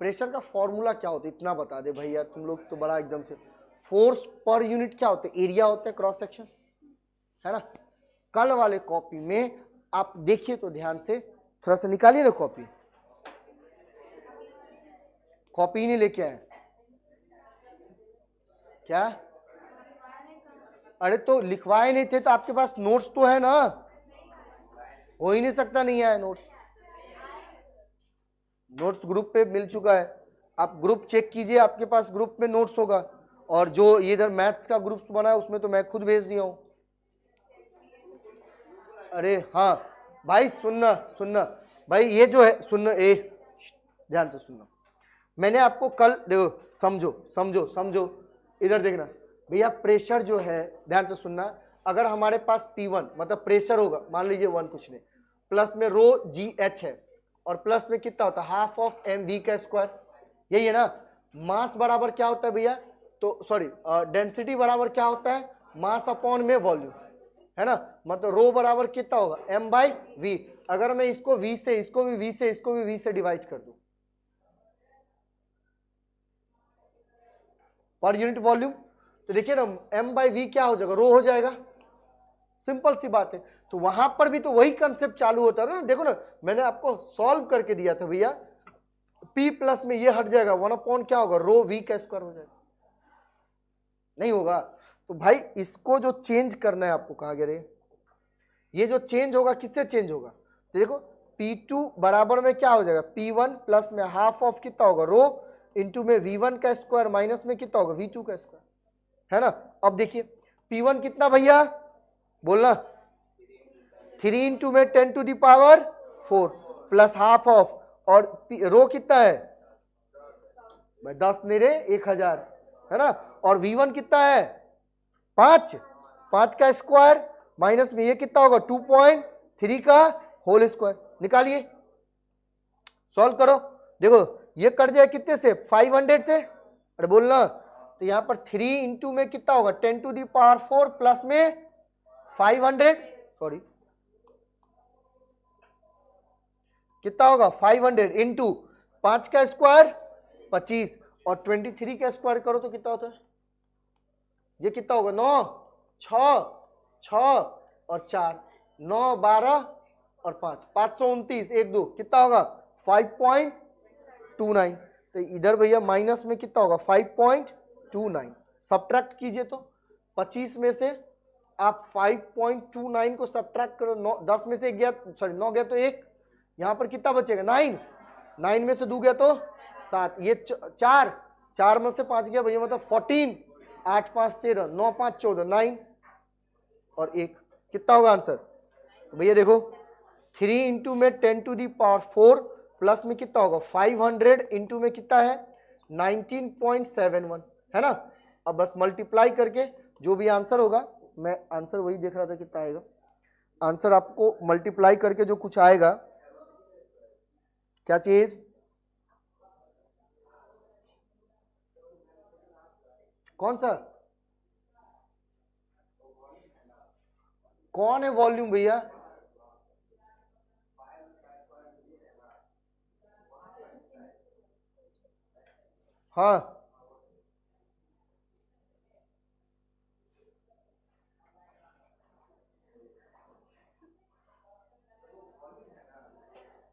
प्रेशर का फॉर्मूला क्या होता है इतना बता दे भैया, तुम लोग तो बड़ा एकदम से। फोर्स पर यूनिट क्या होता है, एरिया होता है क्रॉस सेक्शन, है ना। कल वाले कॉपी में आप देखिए तो ध्यान से, थोड़ा सा निकालिए ना कॉपी, कॉपी नहीं लेके आए क्या? अरे तो लिखवाए नहीं थे तो आपके पास नोट्स तो है ना, हो ही नहीं सकता नहीं आया नोट्स। नोट्स ग्रुप पे मिल चुका है, आप ग्रुप चेक कीजिए, आपके पास ग्रुप में नोट्स होगा। और जो ये इधर मैथ्स का ग्रुप बना है उसमें तो मैं खुद भेज दिया हूं। अरे हाँ भाई सुनना सुनना भाई, ये जो है सुनना, ध्यान से सुनना। मैंने आपको कल देखो, समझो समझो समझो, इधर देखना भैया। प्रेशर जो है ध्यान से सुनना, अगर हमारे पास P1 मतलब प्रेशर होगा, मान लीजिए 1 कुछ नहीं, प्लस में रो GH है, और प्लस में कितना होता है हाफ ऑफ mv का स्क्वायर, यही है ना। मास बराबर क्या होता है भैया, तो सॉरी डेंसिटी बराबर क्या होता है, मास अपॉन में वॉल्यूम, है ना। मतलब रो बराबर कितना होगा m/v। अगर मैं इसको v से, इसको भी v से, इसको भी v से डिवाइड कर दूं, पर यूनिट वॉल्यूम, तो देखिए ना m/v क्या हो जाएगा, रो हो जाएगा। सिंपल सी बात है। तो वहां पर भी तो वही कंसेप्ट चालू होता है ना। देखो ना मैंने आपको सॉल्व करके दिया था भैया, P प्लस में ये हट जाएगा, 1/, क्या होगा, रो v का स्क्वायर हो जाएगा, नहीं होगा। तो भाई इसको जो चेंज करना है आपको, कहा गया रे, ये जो चेंज होगा किससे चेंज होगा, तो देखो P2 बराबर में क्या हो जाएगा, P1 प्लस में हाफ ऑफ कितना होगा, रो इंटू में V1 का स्क्वायर माइनस में कितना होगा, V2 का स्क्वायर, है ना। अब देखिए P1 कितना भैया, बोलना 3 इंटू में 10⁴ प्लस हाफ ऑफ, और रो कितना है भाई 10 नहीं रे 1000, है ना। और V1 कितना है 5, 5 का स्क्वायर माइनस में ये कितना होगा 2.3 का होल स्क्वायर, निकालिए सॉल्व करो। देखो ये कट जाए कितने से, 500 से, अरे बोलना, तो यहां पर 3 इंटू में कितना होगा 10⁴ प्लस में 500, सॉरी कितना होगा 500 इंटू 5 का स्क्वायर 25, और 23 का स्क्वायर करो तो कितना होता है, ये कितना होगा 9, 6 और 4, 9, 12 और 5, 529, 1 2 कितना होगा 5.29। तो इधर भैया माइनस में कितना होगा 5.29, सब्ट्रैक्ट कीजिए तो 25 में से आप 5.29 को सब्ट्रैक्ट करो, 10 में से 1 गया, सॉरी 9 गया तो 1, यहां पर कितना बचेगा 9, 9 में से 2 गया तो 7, ये 4 में से 5 गया भैया मतलब 14, 8 5 13, 9 5 14, 9 और 1, कितना होगा आंसर, तो भैया देखो 3 इंटू में 10⁴ प्लस में कितना होगा 500 इंटू में कितना है 19.71, है ना। अब बस मल्टीप्लाई करके जो भी आंसर होगा, मैं आंसर वही देख रहा था कितना आएगा, आंसर आपको मल्टीप्लाई करके जो कुछ आएगा, क्या चीज, कौन सा, कौन है वॉल्यूम भैया, हाँ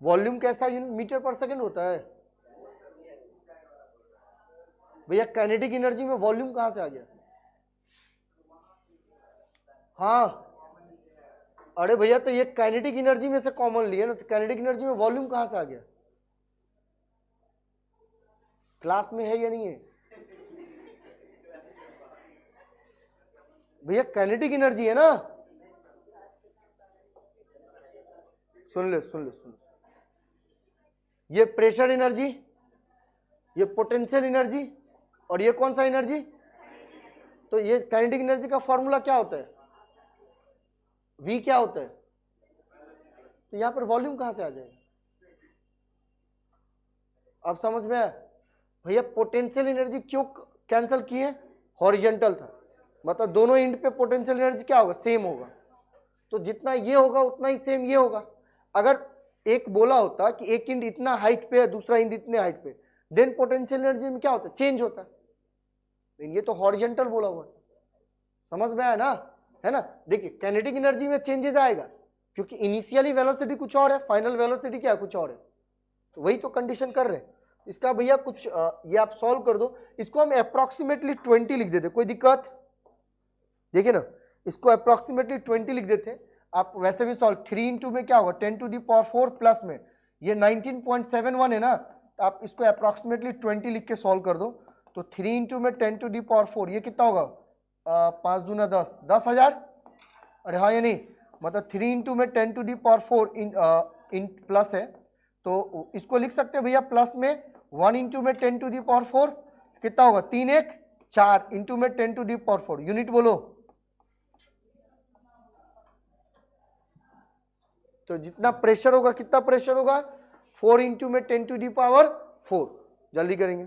वॉल्यूम कैसा यूनिट मीटर पर सेकंड होता है भैया, काइनेटिक एनर्जी में वॉल्यूम कहां से आ गया, हाँ अरे भैया तो ये काइनेटिक एनर्जी में से कॉमन लिया ना, तो काइनेटिक एनर्जी में वॉल्यूम कहां से आ गया, क्लास में है या नहीं है भैया, काइनेटिक एनर्जी है ना, सुन ले सुन ले सुन ले, ये प्रेशर एनर्जी, ये पोटेंशियल एनर्जी, और ये कौन सा एनर्जी, तो ये काइनेटिक एनर्जी का फॉर्मूला क्या होता है, V क्या होता है, तो यहां पर वॉल्यूम कहां से आ जाएगा, अब समझ में आया। भैया पोटेंशियल एनर्जी क्यों कैंसिल किए? हॉरिजेंटल था, मतलब दोनों एंड पे पोटेंशियल एनर्जी क्या होगा? सेम होगा। तो जितना ये होगा उतना ही सेम ये होगा। अगर एक बोला होता कि एक एंड इतना हाइट पे है, दूसरा एंड इतने हाइट पे, देन पोटेंशियल एनर्जी में क्या होता है? चेंज होता है। लेकिन ये तो हॉरिजेंटल बोला हुआ है, समझ में आया ना? है ना? देखिए काइनेटिक एनर्जी में चेंजेस आएगा, क्योंकि इनिशियली वेलोसिटी कुछ और है, फाइनल वेलोसिटी क्या कुछ और है। तो वही तो कंडीशन कर रहे हैं इसका। भैया कुछ ये आप सॉल्व कर दो, इसको हम अप्रोक्सीमेटली 20 लिख देते, कोई दिक्कत? देखिए ना, इसको अप्रोक्सीमेटली 20 लिख देते। आप वैसे भी सॉल्व, 3 इंटू में क्या होगा? 10⁴ प्लस में ये 19.71 है ना, तो आप इसको अप्रोक्सीमेटली 20 लिख के सॉल्व कर दो। तो 3 इंटू में 10⁴ ये कितना होगा? 5 दूना 10, 10,000। अरे हाँ या नहीं? मतलब 3 इंटू में 10⁴ इन प्लस है, तो इसको लिख सकते हैं भैया प्लस में 1 इंटू में 10⁴ कितना होगा? 3 1 4 इंटू में 10⁴ यूनिट बोलो। तो जितना प्रेशर होगा, कितना प्रेशर होगा? 4 इंटू में 10⁴। जल्दी करेंगे।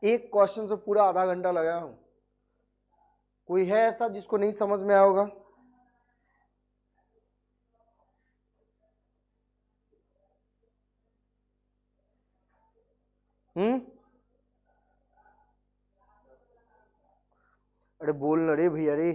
एक क्वेश्चन से पूरा आधा घंटा लगाया हूं। कोई है ऐसा जिसको नहीं समझ में आया होगा? अरे बोल ना रे भैया रे।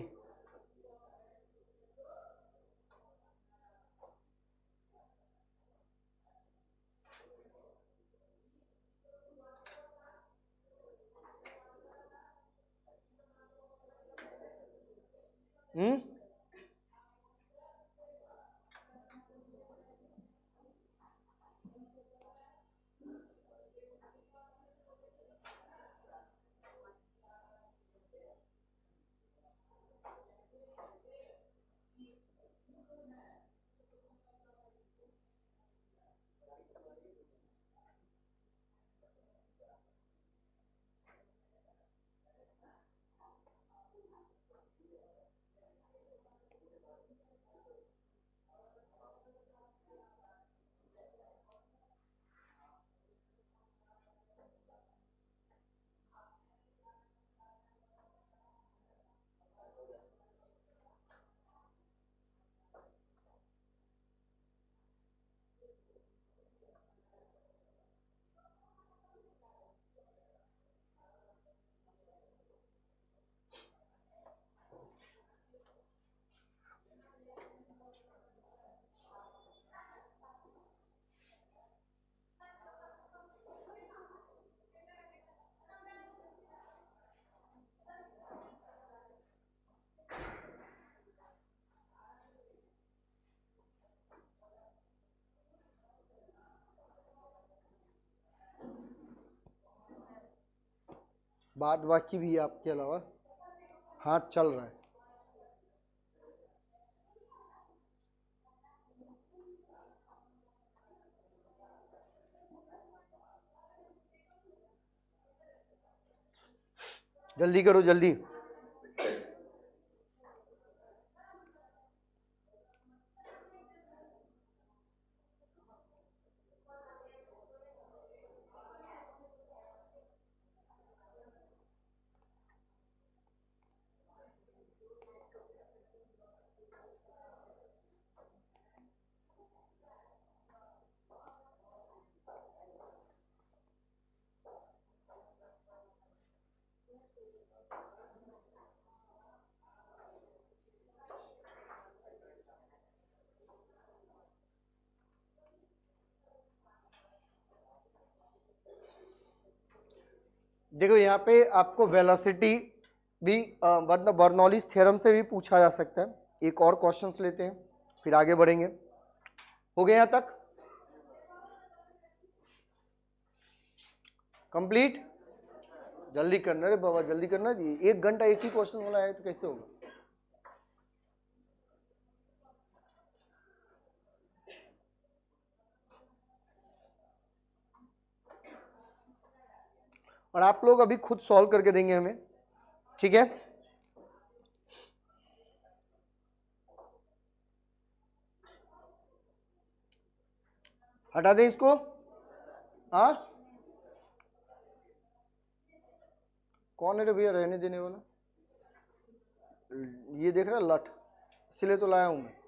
बाद बाकी भी आपके अलावा हाथ चल रहा है। जल्दी करो जल्दी। देखो यहाँ पे आपको वेलोसिटी भी मतलब बर्नौलीज थ्योरम से भी पूछा जा सकता है। एक और क्वेश्चंस लेते हैं, फिर आगे बढ़ेंगे। हो गए यहां तक? कंप्लीट? जल्दी करना रे बाबा, जल्दी करना जी, 1 घंटा एक ही क्वेश्चन वाला है तो कैसे होगा? और आप लोग अभी खुद सॉल्व करके देंगे हमें, ठीक है? हटा दे इसको। हाँ, कौन है रे भैया रहने देने वाला? ये देख रहा लठ, इसलिए तो लाया हूं मैं।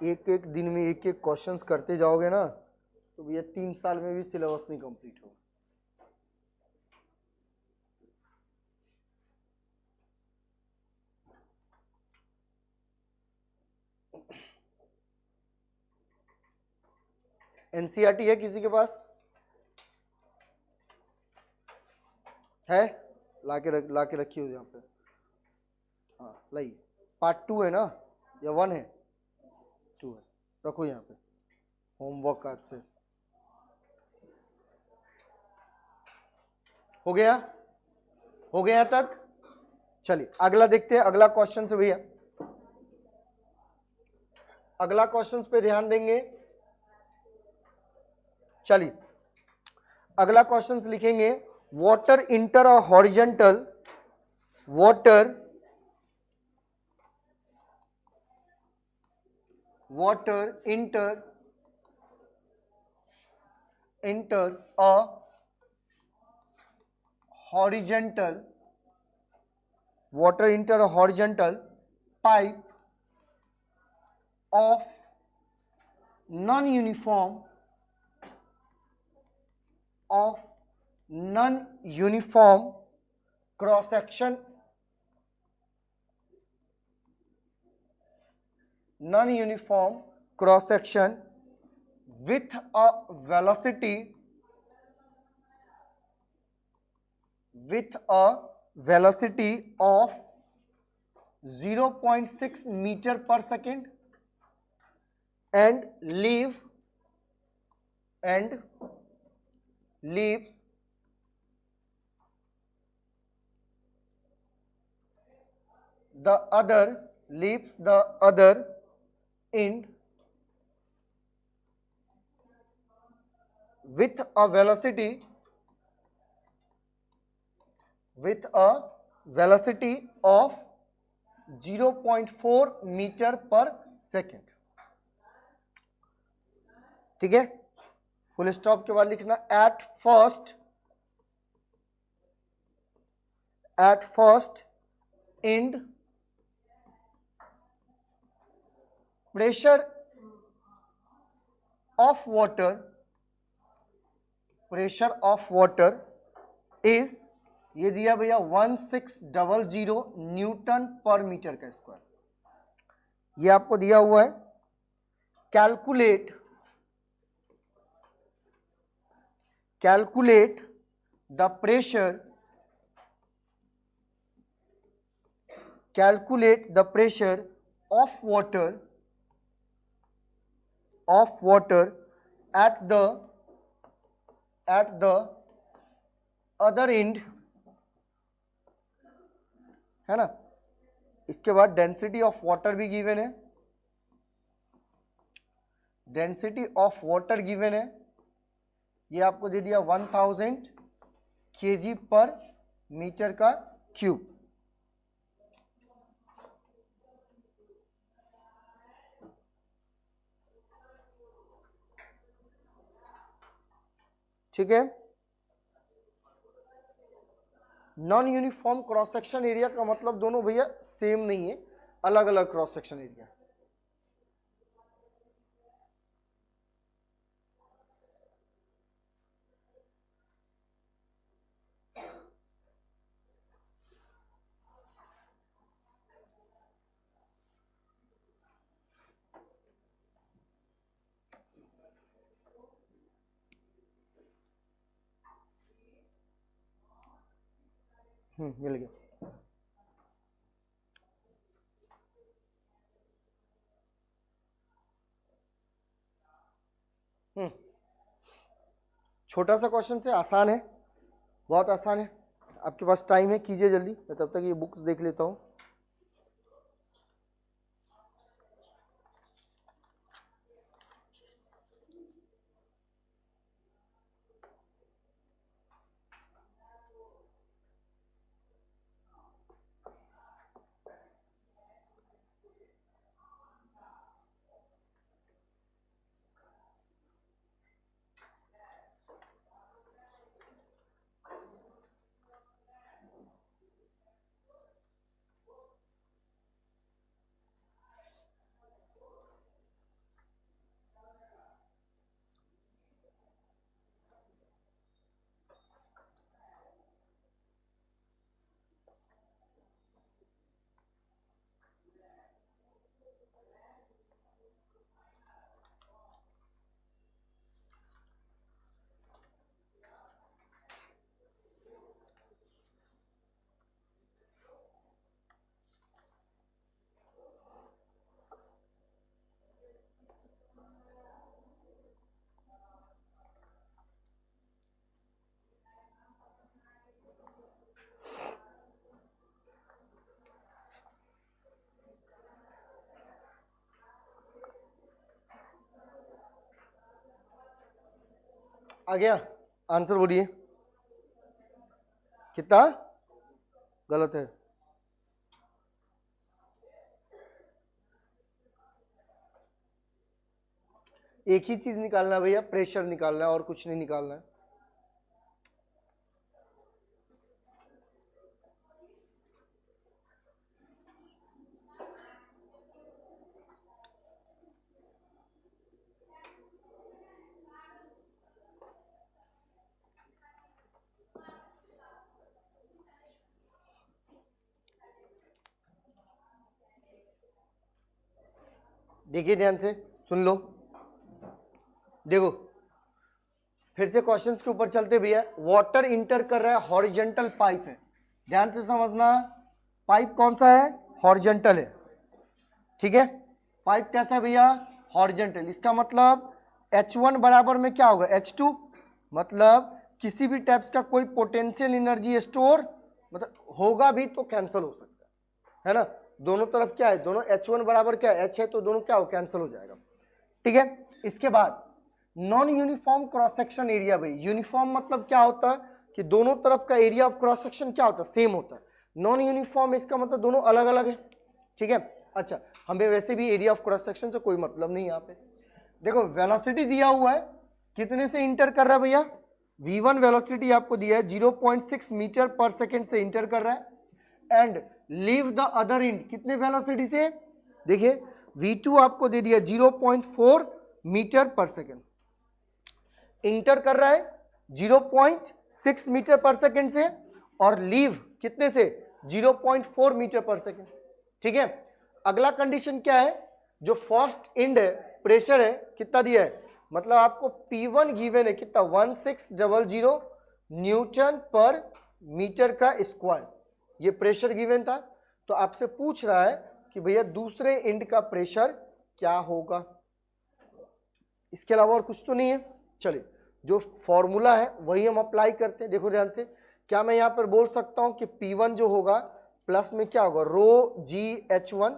एक एक दिन में एक एक क्वेश्चंस करते जाओगे ना तो भैया 3 साल में भी सिलेबस नहीं कंप्लीट होगा। एनसीईआरटी है किसी के पास? है? लाके रखिए यहाँ पे। हाँ लाइए। पार्ट 2 है ना या 1 है? 2 है, रखो यहाँ पे होमवर्क आज से। हो गया? हो गया तक? चलिए अगला देखते हैं, अगला क्वेश्चन से भैया, अगला क्वेश्चन पे ध्यान देंगे। चलिए अगला क्वेश्चन लिखेंगे, water enter a horizontal, water enters a horizontal, water enter a horizontal pipe of non-uniform cross section, with a velocity 0.6 meter per second and leaves the other end with a velocity of 0.4 metre पर second. ठीक है, full stop के बाद लिखना at first and pressure of water is, ये दिया भैया 1600 Newton पर मीटर का स्क्वायर। ये आपको दिया हुआ है। Calculate the pressure of water at the other end, है ना। इसके बाद डेंसिटी ऑफ वाटर भी गिवन है, ये आपको दे दिया 1000 kg पर मीटर का क्यूब। ठीक है, non uniform cross section area का मतलब दोनों भैया सेम नहीं है, अलग अलग क्रॉस सेक्शन एरिया। मिल गया। छोटा सा क्वेश्चन से, आसान है, बहुत आसान है। आपके पास टाइम है, कीजिए जल्दी, मैं तब तक ये बुक्स देख लेता हूँ। आ गया आंसर, बोलिए कितना गलत है। एक ही चीज निकालना है भैया, प्रेशर निकालना है और कुछ नहीं निकालना है। देखिए ध्यान से, सुन लो, देखो फिर से क्वेश्चंस के ऊपर चलते भैया। वाटर इंटर कर रहा है, हॉरिजॉन्टल पाइप है, ध्यान से समझना। पाइप कौन सा है? हॉरिजॉन्टल है, ठीक है। पाइप कैसा है भैया? हॉरिजॉन्टल। इसका मतलब H1 बराबर में क्या होगा? H2। मतलब किसी भी टाइप का कोई पोटेंशियल एनर्जी स्टोर मतलब होगा भी तो कैंसिल हो सकता है ना। दोनों तरफ क्या है? दोनों H1 बराबर क्या है? H है, तो दोनों क्या हो? कैंसिल हो जाएगा, ठीक है। इसके बाद non uniform cross section area भाई। यूनिफॉर्म मतलब क्या होता है कि दोनों तरफ का एरिया ऑफ क्रॉस सेक्शन क्या होता है? सेम होता है। नॉन यूनिफॉर्म इसका मतलब दोनों अलग अलग है, ठीक है। अच्छा, हमें वैसे भी एरिया ऑफ क्रॉस सेक्शन से कोई मतलब नहीं। यहाँ पे देखो वेलोसिटी दिया हुआ है, कितने से इंटर कर रहा है भैया? v1 वेलोसिटी आपको दिया है 0.6 मीटर पर सेकेंड से इंटर कर रहा है। And leave the other and कितने वेलोसिटी से? देखिए v2 आपको दे दिया 0.4 मीटर पर सेकेंड, इंटर कर रहा है 0.6 मीटर पर सेकेंड से, और लीव कितने से? 0.4 मीटर पर सेकेंड, ठीक है। अगला कंडीशन क्या है? जो फर्स्ट एंड है प्रेशर है कितना दिया है? मतलब आपको P1 गिवन है कितना? 1600 न्यूटन पर मीटर का स्क्वायर, ये प्रेशर गिवन था। तो आपसे पूछ रहा है कि भैया दूसरे एंड का प्रेशर क्या होगा। इसके अलावा और कुछ तो नहीं है। चलिए, जो फॉर्मूला है वही हम अप्लाई करते हैं। देखो ध्यान से, क्या मैं यहां पर बोल सकता हूं कि P1 जो होगा प्लस में क्या होगा? रो जी H1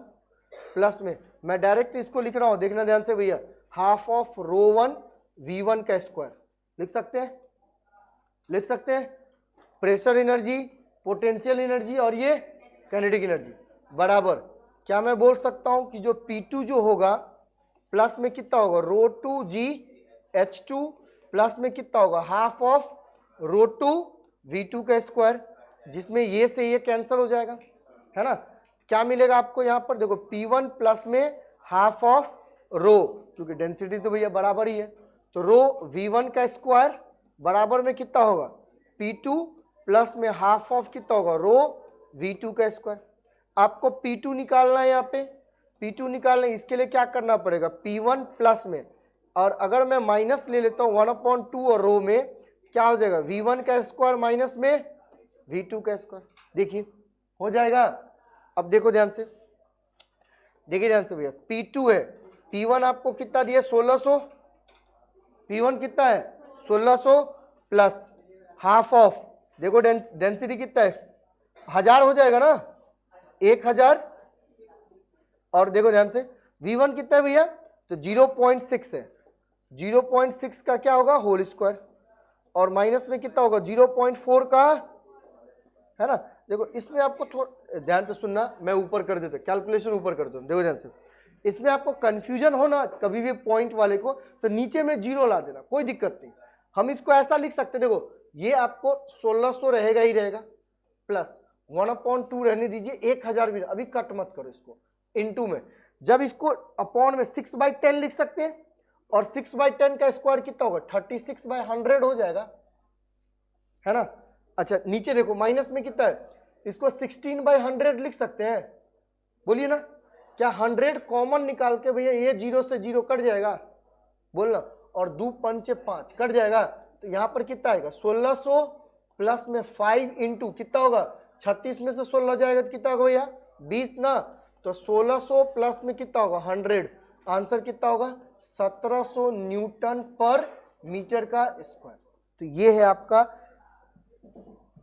प्लस में, मैं डायरेक्ट इसको लिख रहा हूं, देखना ध्यान से भैया, हाफ ऑफ रो1 V1 का स्क्वायर लिख सकते हैं, लिख सकते हैं। प्रेशर एनर्जी, पोटेंशियल एनर्जी और ये काइनेटिक एनर्जी बराबर, क्या मैं बोल सकता हूं कि जो P2 जो होगा प्लस में कितना होगा? रो2 जी H2 प्लस में कितना होगा? हाफ ऑफ रो2 V2 का स्क्वायर, जिसमें ये से ये कैंसिल हो जाएगा, है ना। क्या मिलेगा आपको यहाँ पर? देखो P1 प्लस में हाफ ऑफ रो, क्योंकि डेंसिटी तो भैया बराबर ही है, तो रो V1 का स्क्वायर बराबर में कितना होगा? P2 प्लस में हाफ ऑफ कितना होगा? रो V2 का स्क्वायर। आपको P2 निकालना है, यहाँ पे P2 निकालना है, इसके लिए क्या करना पड़ेगा? P1 प्लस में, और अगर मैं माइनस ले लेता हूँ 1/2 और रो में क्या हो जाएगा? V1 का स्क्वायर माइनस में V2 का स्क्वायर। देखिए हो जाएगा। अब देखो ध्यान से, देखिए ध्यान से भैया, P2 है, P1 आपको कितना दिया 1600, P1 कितना है 1600 प्लस हाफ ऑफ, देखो डेंसिटी कितना है 1000 हो जाएगा ना, 1000। और देखो ध्यान से V1 कितना है भैया, तो 0.6 है, 0.6 का क्या होगा होल स्क्वायर, और माइनस में कितना होगा 0.4 का, है ना। देखो इसमें आपको थोड़ा ध्यान से सुनना, मैं ऊपर कर देता, कैलकुलेशन ऊपर कर दूं, देखो ध्यान से, इसमें आपको कंफ्यूजन हो ना कभी भी पॉइंट वाले को, तो नीचे में जीरो ला देना, कोई दिक्कत नहीं। हम इसको ऐसा लिख सकते, देखो ये आपको 1600 रहेगा ही रहेगा, प्लस 1/2 रहने दीजिए, 1000 भी, अभी कट मत करो इसको, इनटू में, जब इसको अपॉन में 6/10 लिख सकते हैं, और 6/10 का स्क्वायर कितना होगा 36/100 हो जाएगा, है ना। अच्छा नीचे देखो माइनस में कितना है, इसको 16/100 लिख सकते हैं, बोलिए ना, क्या 100 कॉमन निकाल के भैया ये 0 से 0 कट जाएगा, बोलना, और 2 पंचे 5 कट जाएगा, तो यहां पर कितना आएगा 1600 प्लस में 5 इंटू कितना होगा 36 में से 16 जाएगा तो कितना होगा भैया 20 ना, तो 1600 प्लस में कितना होगा 100, आंसर कितना होगा 1700 न्यूटन पर मीटर का स्क्वायर। तो ये है आपका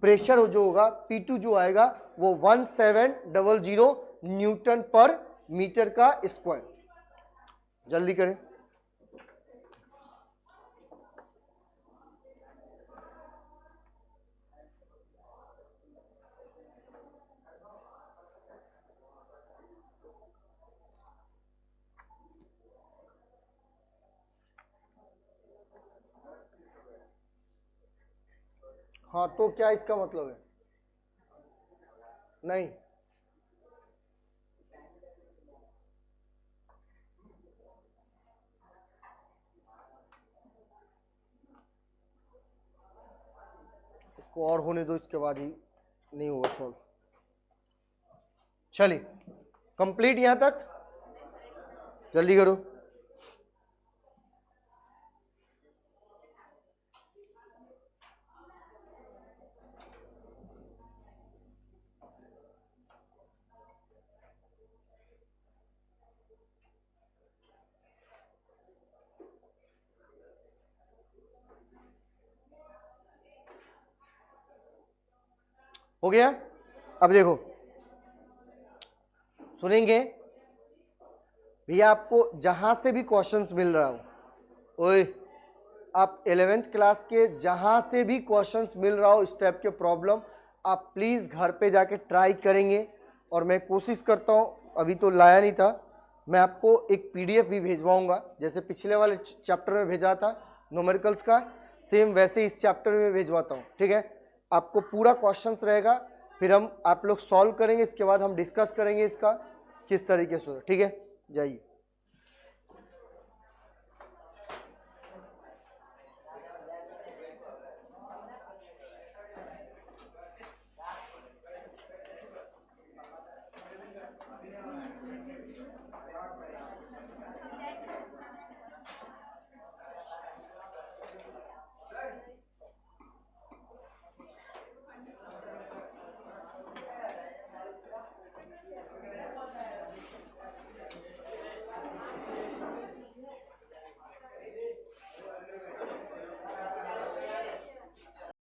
प्रेशर जो होगा P2 जो आएगा वो 1700 न्यूटन पर मीटर का स्क्वायर। जल्दी करें, हाँ तो क्या इसका मतलब है, नहीं इसको और होने दो, इसके बाद ही नहीं होगा सॉल्व। चलिए कंप्लीट यहां तक, जल्दी करो। हो गया। अब देखो सुनेंगे भैया, आपको जहां से भी क्वेश्चंस मिल रहा हो, ओए आप 11th क्लास के जहां से भी क्वेश्चंस मिल रहा हो स्टेप के प्रॉब्लम, आप प्लीज घर पे जाके ट्राई करेंगे, और मैं कोशिश करता हूं, अभी तो लाया नहीं था, मैं आपको एक PDF भी भेजवाऊंगा, जैसे पिछले वाले चैप्टर में भेजा था न्यूमेरिकल्स का, सेम वैसे इस चैप्टर में भेजवाता हूं, ठीक है। आपको पूरा क्वेश्चंस रहेगा, फिर हम आप लोग सॉल्व करेंगे, इसके बाद हम डिस्कस करेंगे इसका किस तरीके से, ठीक है। जाइए।